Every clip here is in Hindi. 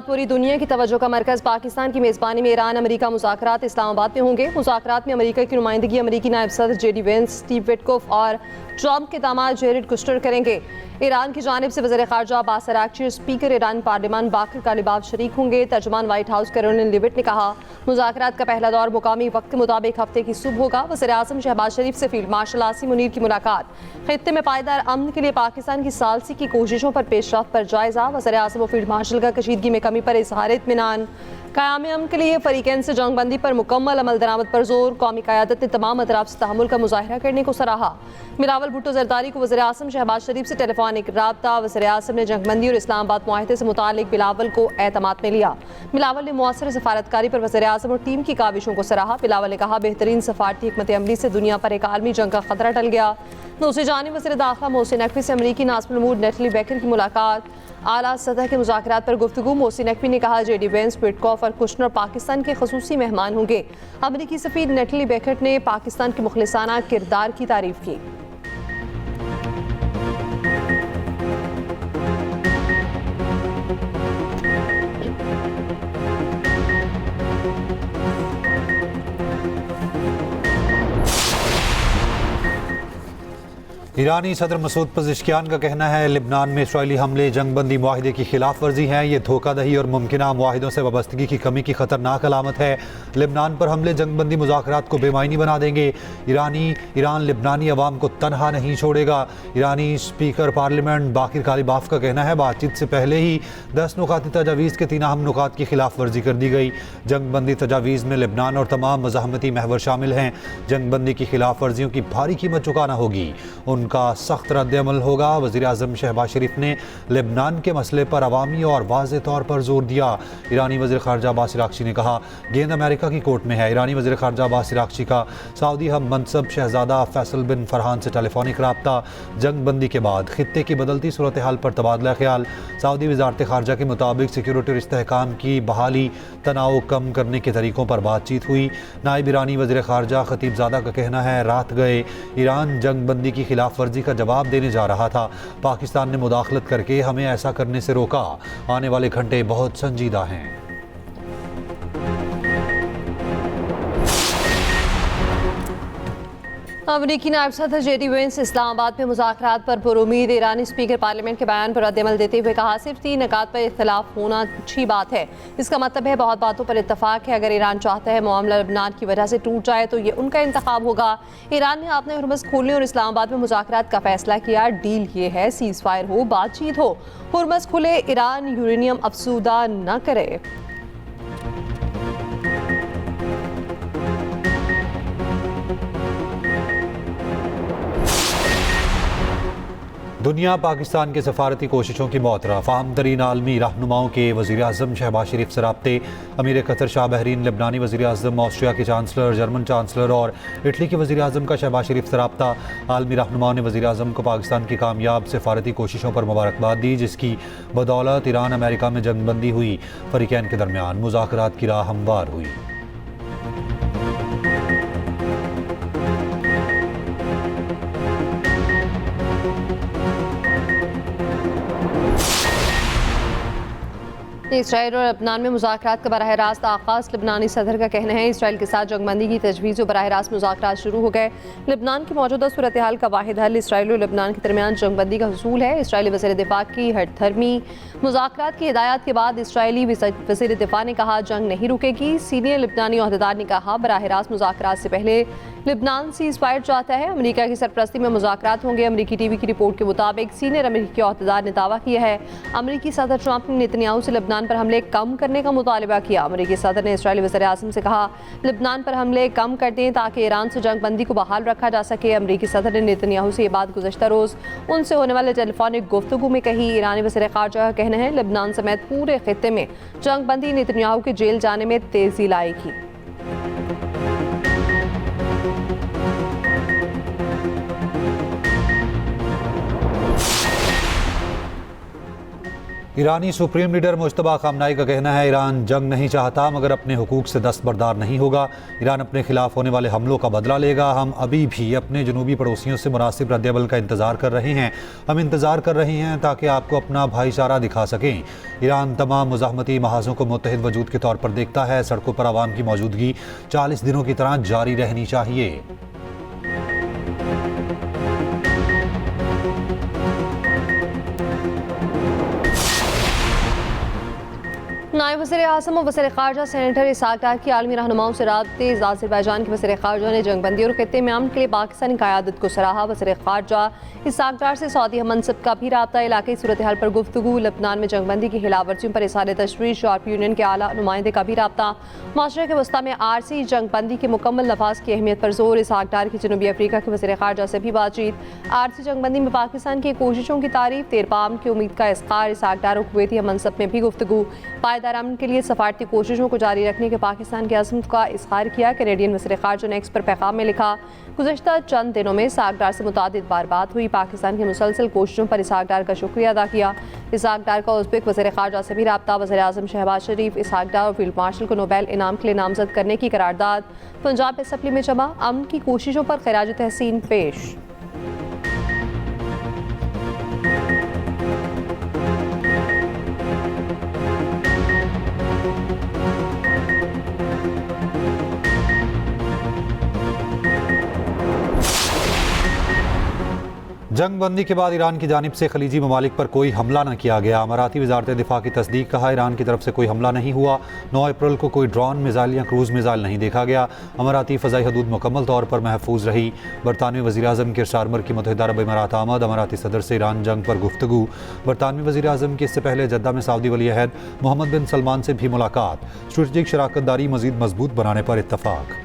पूरी दुनिया की तवज्जो का मरकज पाकिस्तान की मेज़बानी में ईरान अमेरिका मुज़ाकरात इस्लामाबाद में होंगे। मुज़ाकरात में अमेरिका की नुमाइंदगी अमेरिकी नायब सदर जेडी वेंस, स्टीव विटकोफ और ट्रंप के दामाद जेरेड कुश्तर करेंगे। ईरान की जानिब से वज़ीर ख़ारजा अब्बास अराग़ची, स्पीकर ईरान पार्लियामान बाकर कालिबाफ शरीक होंगे। तर्जुमान व्हाइट हाउस कैरोलिन लिविट ने कहा, मुज़ाकरात का पहला दौर मुकामी वक्त के मुताबिक हफ्ते की सुबह होगा। वज़ीर आज़म शहबाज शरीफ से फील्ड मार्शल आसिम मुनीर की मुलाकात। खित्ते में पायदार अमन के लिए पाकिस्तान की सालसी की कोशिशों पर पेशरफ्त पर जायजा। वज़ीर आज़म और फील्ड मार्शल का कशीदगी में कमी पर इज़हार इत्मीनान। क़याम अमन के लिए फ़रीक़ैन से जंगबंदी पर मुकम्मल अमल दरामद पर जोर। कौमी क़यादत ने तमाम अतराफ़ से तहम्मुल का मुज़ाहिरा करने को सराहा। बिलावल भुट्टो ज़रदारी को वज़ीर आज़म शहबाज शरीफ से टेलीफोनिक राब्ता। वज़ीर आज़म ने जंगबंदी और इस्लामाबाद मुआहदे से मुतालिक बिलावल को एतमाद में लिया। बिलावल ने मुअस्सर सफारतकारी पर वज़ीर आज़म और टीम की काविशों को सराहा। बिलावल ने कहा, बेहतरीन सफारती हिकमत अमली से दुनिया पर एक आलमी जंग का खतरा टल गया। दूसरी जानिब वज़ीर दाखिला मोहसिन नकवी से अमरीकी नाज़िम उल-उमूर नेटली बेकर की मुलाकात। आला सतह के मुज़ाकरात पर गुफ्तगू। मोहसिन नकवी ने कहा, जेडी वेंस, विटकॉफ और कुशनर पाकिस्तान के खसूसी मेहमान होंगे। अमरीकी सफ़ीर नेटली बेकर ने पाकिस्तान के मुखलिसाना किरदार की तारीफ की। ईरानी सदर मसूद पज़ेश्कियान का कहना है, लिबनान में इसराइली हमले जंगबंदी मुआहिदे की खिलाफ वर्जी हैं। ये धोखादही और मुमकिना मुआहिदों से वाबस्तगी की कमी की खतरनाक अलामत है। लिबनान पर हमले जंगबंदी मुज़ाकरात को बेमायनी बना देंगे। ईरान लिबनानी अवाम को तनहा नहीं छोड़ेगा। ईरानी स्पीकर पार्लियामेंट बाकर कालिबाफ का कहना है, बातचीत से पहले ही 10 नुकाती तजावीज़ के 3 अहम नुकात की खिलाफ वर्जी कर दी गई। जंगबंदी तजावीज़ में लिबनान और तमाम मज़ाहमती महवर शामिल हैं। जंगबंदी की खिलाफ वर्जियों की भारी कीमत चुकाना होगी, उनका सख्त रद्द-ए-अमल होगा। वज़ीर आज़म शहबाज शरीफ ने लेबनान के मसले पर अवामी और वाज़े तौर पर जोर दिया। ईरानी वज़ीर ख़ारजा अब्बास अराग़ची ने कहा, गेंद अमेरिका की कोर्ट में है। ईरानी वज़ीर ख़ारजा अब्बास अराग़ची का सऊदी हम मनसब शहज़ादा फैसल बिन फरहान से टेलीफोनिक राब्ता। जंगबंदी के बाद खित्ते की बदलती सूरत हाल पर तबादला ख्याल। सऊदी वज़ारत ख़ारजा के मुताबिक सिक्योरिटी और इस्तेहकाम की बहाली, तनाव कम करने के तरीक़ों पर बातचीत हुई। नायब ईरानी वज़ीर ख़ारजा ख़तीबज़ादा का कहना है, रात गए ईरान जंगबंदी की खिलाफ वर्जी का जवाब देने जा रहा था। पाकिस्तान ने मुदाखलत करके हमें ऐसा करने से रोका। आने वाले घंटे बहुत संजीदा हैं। अमरीकी नायब सदर जेडी वेंस इस्लामाबाद में मुज़ाकरात पर पुरुमीद। ईरानी स्पीकर पार्लियामेंट के बयान पर रद्द-ए-अमल देते हुए कहा, सिर्फ 3 निकात पर इख्तलाफ होना अच्छी बात है। इसका मतलब है बहुत बातों पर इत्तफाक है। अगर ईरान चाहता है मामला लबनान की वजह से टूट जाए तो ये उनका इंतखाब होगा। ईरान ने अपने हुर्मुज़ खोलने और इस्लामाबाद में मुज़ाकरात का फैसला किया। डील ये है, सीज़ फायर हो, बातचीत हो, हुर्मुज़ खुले, ईरान यूरेनियम अफसूदा न करे। दुनिया पाकिस्तान के सफारती कोशिशों की मौतरफ। अहम तरीन आलमी रहनुमाओं के वज़ीर आज़म शहबाज शरीफ से राब्ते। अमीर कतर शाह बहरीन, लेबनानी वज़ीर आज़म, ऑस्ट्रिया के चांसलर, जर्मन चांसलर और इटली के वज़ीर आज़म का शहबाज शरीफ से राब्ता। आलमी रहनुमाओं ने वज़ीर आज़म को पाकिस्तान की कामयाब सफारती कोशिशों पर मुबारकबाद दी, जिसकी बदौलत ईरान अमेरिका में जंगबंदी हुई। फ़रीक़ैन के दरमियान मुज़ाकरात की राह हमवार हुई। इसराइल और लबनान में मुज़ाकरात का बराह रास्त आगाज़। लबनानी सदर का कहना है, इसराइल के साथ जंगबंदी की तजवीज़ और बराह रास्त मुज़ाकरात शुरू हो गए। लबनान की मौजूदा सूरत हाल का वाहिद हल इसराइल और लबनान के दरमियान जंगबंदी का हसूल है। इसराइली वज़ीर दिफ़ा की हठधर्मी। मुज़ाकरात की हिदायत के बाद इसराइली वज़ीर दिफ़ा ने कहा, जंग नहीं रुकेगी। सीनियर लबनानी ओहदेदार ने कहा, बराह रास्त मुज़ाकरात से पहले लिबनान सीज़ फायर चाहता है। अमेरिका की सरपरस्ती में मुज़ाकरात होंगे। अमेरिकी टीवी की रिपोर्ट के मुताबिक सीनियर अमेरिकी ओहदेदार ने दावा किया है, अमेरिकी सदर ट्रंप ने नेतन्याहू से लिबनान पर हमले कम करने का मुतालबा किया। अमेरिकी सदर ने इसराइली वज़ीर आज़म से कहा, लिबनान पर हमले कम कर दें ताकि ईरान से जंगबंदी को बहाल रखा जा सके। अमेरिकी सदर ने नेतन्याहू से ये बात गुज़श्ता रोज़ उनसे होने वाले टेलीफोनिक गुफ्तगू में कही। ईरानी वज़ीर ख़ारजा का कहना है, लिबनान समेत पूरे खित्ते में जंगबंदी नेतन्याहू के जेल जाने में तेज़ी लाएगी। ईरानी सुप्रीम लीडर मुश्तबा खामनाई का कहना है ईरान जंग नहीं चाहता मगर अपने हुकूक से दस्तबरदार नहीं होगा। ईरान अपने खिलाफ होने वाले हमलों का बदला लेगा। हम अभी भी अपने जनूबी पड़ोसियों से मुनासिब रद्द-ए-अमल का इंतज़ार कर रहे हैं। हम इंतज़ार कर रहे हैं ताकि आपको अपना भाईचारा दिखा सकें। ईरान तमाम मुज़ाहमती महाज़ों को मुत्तहिद वजूद के तौर पर देखता है। सड़कों पर आवाम की मौजूदगी 40 दिनों की तरह जारी रहनी चाहिए। नायब वज़ीर-ए-आज़म और वज़ीर-ए-ख़ारजा सेनेटर इसाक डार की आलमी रहनुमाओं से राब्ते। आज़रबाईजान के वज़ीर-ए-ख़ारजा ने जंगबंदी और खित्ते में अमन के लिए पाकिस्तानी क़यादत को सराहा। वज़ीर-ए-ख़ारजा इसाक डार से सऊदी मनसब का भी राब्ता, इलाक़ाई सूरत हाल पर गुफ्तगू, लबनान में जंगबंदी की खिलाफ वर्जियों पर इज़हार तशवीश। यूरोपीय यूनियन के आला नुमाइंदे का भी राब्ता। माशरे के वस्ता में आरसी जंगबंदी के मुकम्मल नफाज की अहमियत पर जोर। इसाक डार की जनूबी अफ्रीका के वज़ीर-ए-ख़ारजा से भी बातचीत। आरसी जंगबंदी में पाकिस्तान की कोशिशों की तारीफ, तेरपाम की उम्मीद का इज़हार। इसाक डार और कुवैती मनसब में भी गुफ्तगू। पायदार अमन के लिए सफारती कोशिशों को जारी रखने के पाकिस्तान की अज़्म का इज़हार किया। कैनेडियन वज़ीर-ए-ख़ारजा ने एक्स पर पैगाम में लिखा, गुज़श्ता चंद दिनों में इसाक डार से मुतादिद बार बात हुई। पाकिस्तान की मुसलसल कोशिशों पर इसाक डार का शुक्रिया अदा किया। इसाक डार का उज़्बेक वज़ीर-ए-ख़ारजा से भी राब्ता। वज़ीर-ए-आज़म शहबाज शरीफ इसाक डार और फील्ड मार्शल को नोबेल इनाम के लिए नामजद करने की करारदाद। पंजाब असम्बली में जमा, अमन की कोशिशों पर खिराज तहसीन पेश। जंगबंदी के बाद ईरान की जानिब से खलीजी ममालिक पर कोई हमला न किया गया। अमाराती वजारत दिफा की तस्दीक। कहा, ईरान की तरफ से कोई हमला नहीं हुआ। 9 अप्रैल को कोई ड्रोन मिसाइल या क्रूज़ मिसाइल नहीं देखा गया। अमाराती फ़ज़ाई हदूद मुकम्मल तौर पर महफूज रही। बरतानवी वज़ीर-ए-आज़म किर स्टारमर की मुत्तहिदा अरब इमारात आमद। अमाराती सदर से ईरान जंग पर गुफ्तगू। बरतानवी वज़ीर-ए-आज़म की इससे पहले जद्दा में सऊदी वली-ए-अहद मोहम्मद बिन सलमान से भी मुलाकात। स्ट्रेटेजिक शराकत दारी मज़ीद मजबूत बनाने पर इत्तफ़ाक।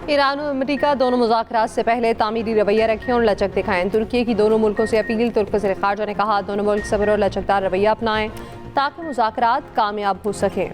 ईरान और अमेरिका दोनों मुज़ाकरात से पहले तामीरी रवैया रखें और लचक दिखाएं। तुर्की की दोनों मुल्कों से अपील। तुर्क वज़ीर-ए-ख़ारजा ने कहा, दोनों मुल्क सब्र और लचकदार रवैया अपनाएं ताकि मुज़ाकरात कामयाब हो सकें।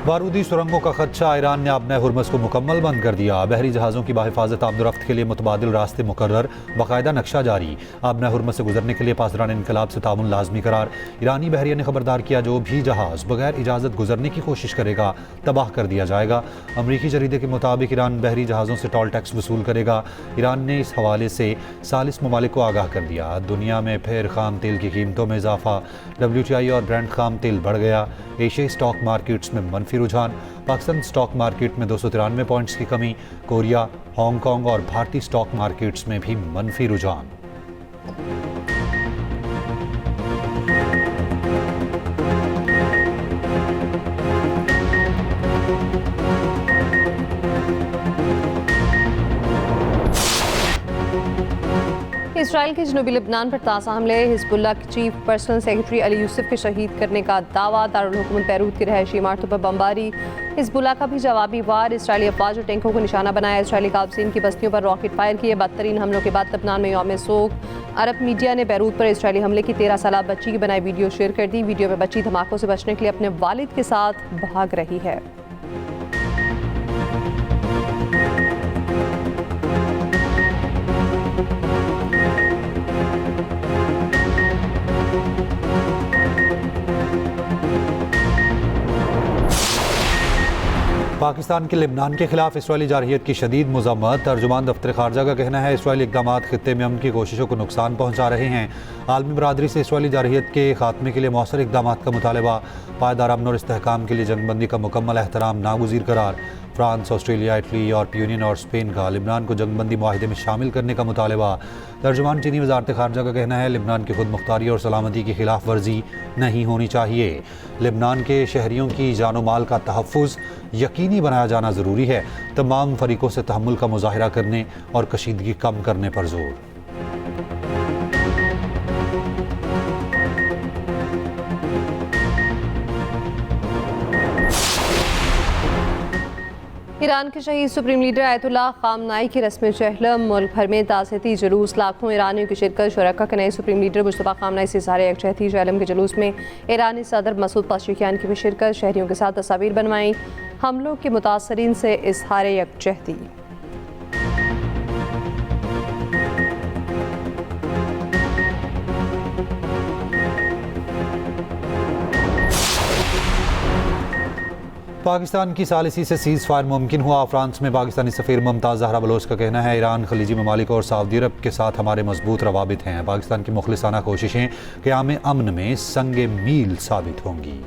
बारूदी सुरंगों का खदशा। ईरान ने आबना हुर्मस को मुकम्मल बंद कर दिया। बहरी जहाज़ों की बाहिफाजत आमदोरफ्त के लिए मुतबादिल रास्ते मुकर्रर, बाकायदा नक्शा जारी। आबना हुर्मस से गुजरने के लिए पासदारान इनकलाब से तामुन लाजमी करार। ईरानी बहरिया ने खबरदार किया, जो भी जहाज़ बगैर इजाज़त गुजरने की कोशिश करेगा तबाह कर दिया जाएगा। अमरीकी जरीदे के मुताबिक ईरान बहरी जहाज़ों से टोल टैक्स वसूल करेगा। ईरान ने इस हवाले से सालिस ममालिक को आगाह कर दिया। दुनिया में फिर खाम तेल की कीमतों में इजाफा। WTI और ब्रेंट खाम तेल बढ़ गया। एशियाई स्टॉक मार्केट्स में मनफी रुझान। पाकिस्तान स्टॉक मार्केट में 293 पॉइंट्स की कमी। कोरिया, हांगकांग और भारतीय स्टॉक मार्केट्स में भी मनफी रुझान। इसराइल के जनूबी लबनान पर ताज़ा हमले। हिजबुल्लाह के chief personnel secretary Ali Yusuf के शहीद करने का दावा। दारुल हुकूमत बैरूत की रहायशी इमारतों पर बमबारी। हिजबुल्लाह का भी जवाबी वार। इसराइली अफवाज और टैंकों को निशाना बनाया। इसराइली काबसीन की बस्तियों पर रॉकेट फायर किए। बदतरीन हमलों के बाद लबनान में यौम सोग। अरब मीडिया ने बैरूत पर इसराइली हमले की 13 साल बच्ची की बनाई वीडियो शेयर कर दी। वीडियो में बच्ची धमाकों से बचने के लिए अपने वालिद के साथ भाग रही है। पाकिस्तान के लेबनान के खिलाफ इसराइली जारहियत की शदीद मज़म्मत। तर्जुमान दफ्तर खारजा का कहना है, इसराइली इक़दामात खित्ते में अमन की कोशिशों को नुकसान पहुँचा रहे हैं। आलमी बरादरी से इसराइली जारहियत के खात्मे के लिए मौसर इक़दामात का मुतालबा। पायदार अमन और इस्तेहकाम के लिए जंगबंदी का मुकम्मल एहतराम नागुज़ीर करार। फ्रांस, ऑस्ट्रेलिया, इटली, यूरोपीय यूनियन और स्पेन का लेबनान को जंगबंदी मुआहिदे में शामिल करने का मुतालबा। तर्जुमान चीनी वजारत खारजा का कहना है, लेबनान की खुद मुख्तारी और सलामती की खिलाफ वर्जी नहीं होनी चाहिए। लेबनान के शहरियों की जानो माल का तहफ़्फ़ुज़ यकीनी बनाया जाना ज़रूरी है। तमाम फ़रीक़ों से तहम्मुल का मुज़ाहिरा करने और कशीदगी कम करने पर जोर। ईरान के शहीद सुप्रीम लीडर आयतुल्लाह खामनाई की रस्म चहलम, मुल्क भर में ताज़ियती जुलूस, लाखों ईरानियों की शिरकत। शुरका के नए सुप्रीम लीडर मुस्तफ़ा खामनाई से इज़हार यकजहती। चहलम के जुलूस में ईरानी सदर मसूद पज़ेशिकियान की भी शिरकत। शहरियों के साथ तस्वीर बनवाई। हमलों के मुतासरीन से इज़हार यकजहती। पाकिस्तान की सालिसी से सीज़ फायर मुमकिन हुआ। फ्रांस में पाकिस्तानी सफ़ीर मुमताज़ ज़हरा बलोच का कहना है, ईरान खलीजी ममालिक और सऊदी अरब के साथ हमारे मजबूत रवाबित हैं। पाकिस्तान की मुखलिसाना कोशिशें क़याम अमन में संगे मील साबित होंगी।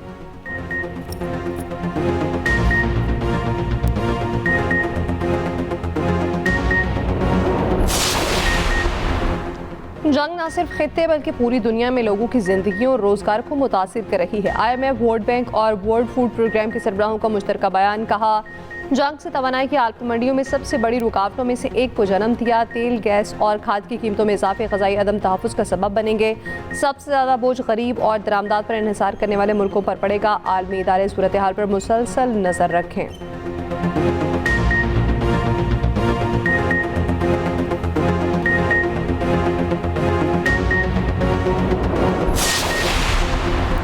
जंग न सिर्फ खित्ते बल्कि पूरी दुनिया में लोगों की जिंदगी और रोजगार को मुतासिर कर रही है। IMF, वर्ल्ड बैंक और वर्ल्ड फूड प्रोग्राम के सरबराहों का मुश्तरका बयान। कहा, जंग से तवानाई की आलमी मंडियों में सबसे बड़ी रुकावटों में से एक को जन्म दिया। तेल, गैस और खाद की कीमतों में इजाफे ग़िज़ाई अदम तहफ़्फ़ुज़ का सबब बनेंगे। सबसे ज़्यादा बोझ गरीब और दरामदात पर इन्हिसार करने वाले मुल्कों पर पड़ेगा। आलमी इदारे सूरत हाल पर मुसलसल नज़र रखें।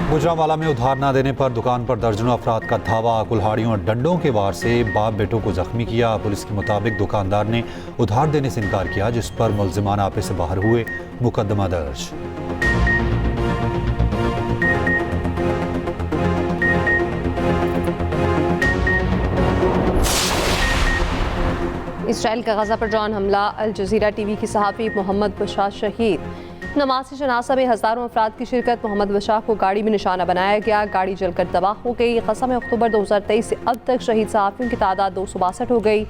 गुजरांवाला में उधार न देने पर दुकान पर दर्जनों अफराद का धावा। कुल्हाड़ियों और डंडों के वार से बाप बेटों को जख्मी किया। पुलिस के मुताबिक दुकानदार ने उधार देने से इनकार किया, जिस पर मुल्जिमान आपे से बाहर हुए। मुकदमा दर्ज। इसराइल का गजा पर ड्रोन हमला। अल जज़ीरा टीवी की सहाफ़ी मोहम्मद बशार शहीद। नमाज जनाजा में हज़ारों अफराद की शिरकत। मोहम्मद बशार को गाड़ी में निशाना बनाया गया। गाड़ी जलकर तबाह हो गई। क़सम अक्टूबर 2023 से अब तक शहीद सहाफ़ियों की तादाद 262 हो गई।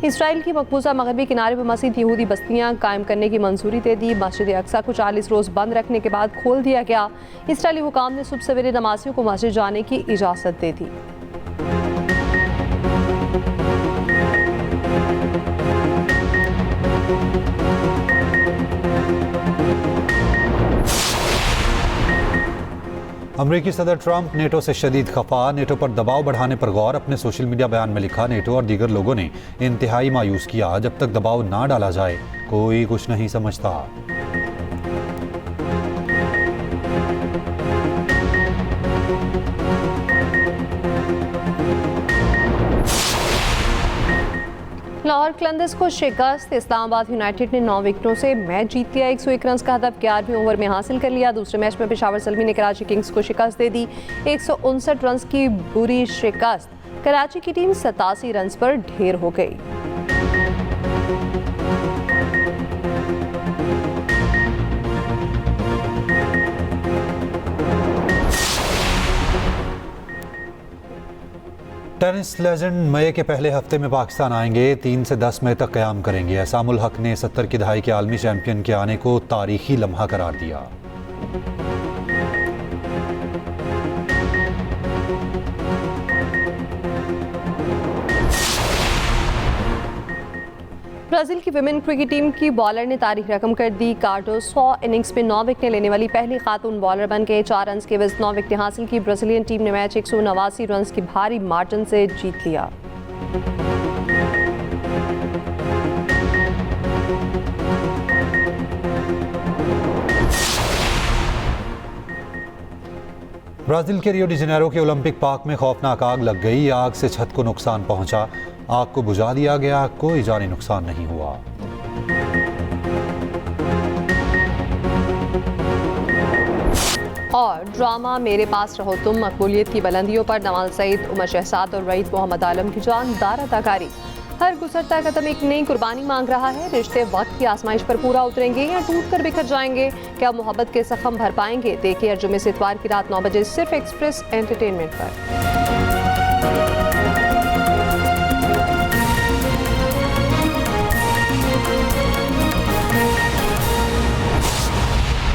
इसराइल की मकबूजा मगरबी किनारे पर मज़ीद यहूदी बस्तियाँ कायम करने की मंजूरी दे दी। मस्जिद अक्सा को 40 रोज़ बंद रखने के बाद खोल दिया गया। इसराइली हुकाम ने सुबह सवेरे नमाजियों को मस्जिद जाने की इजाज़त दे दी। अमरीकी सदर ट्रंप नेटो से शदीद खफा। नेटो पर दबाव बढ़ाने पर गौर। अपने सोशल मीडिया बयान में लिखा, नेटो और दीगर लोगों ने इंतहाई मायूस किया। जब तक दबाव ना डाला जाए कोई कुछ नहीं समझता। लाहौर कलंदर्स को शिकस्त। इस्लामाबाद यूनाइटेड ने 9 विकेटों से मैच जीत लिया। 101 रन का हदफ 11वें ओवर में हासिल कर लिया। दूसरे मैच में पेशावर ज़ल्मी ने कराची किंग्स को शिकस्त दे दी। 159 रन की बुरी शिकस्त। कराची की टीम 87 रन पर ढेर हो गई। टेनिस लेजेंड मई के पहले हफ्ते में पाकिस्तान आएंगे। 3 से 10 मई तक क़याम करेंगे। एहसामुल हक ने 70 की दहाई के आलमी चैंपियन के आने को तारीखी लम्हा करार दिया। ब्राज़ील की विमेन क्रिकेट टीम की बॉलर ने तारीख रकम कर दी। कार्डो 100 इनिंग्स में 9 विकेटें लेने वाली पहली खातून बॉलर बन गए। 4 रन के एवज 9 विकेटें हासिल की। ब्राज़ीलियन टीम ने मैच 189 रन की भारी मार्जिन से जीत लिया। ब्राज़ील के रियो डी जेनेरो के ओलंपिक पार्क में खौफनाक आग लग गई। आग से छत को नुकसान पहुंचा। आग को बुझा दिया गया। कोई जानी नुकसान नहीं हुआ। और ड्रामा मेरे पास रहो तुम, मकबूलियत की बुलंदियों पर नवाज सईद, उमर शहजाद और रईस मोहम्मद आलम की जानदार अदाकारी। हर गुजरता कदम एक नई कुर्बानी मांग रहा है। रिश्ते वक्त की आजमाइश पर पूरा उतरेंगे या टूट कर बिखर जाएंगे? क्या मोहब्बत के जख्म भर पाएंगे? देखिए हर जुमे से इतवार की रात 9 बजे सिर्फ एक्सप्रेस एंटरटेनमेंट पर।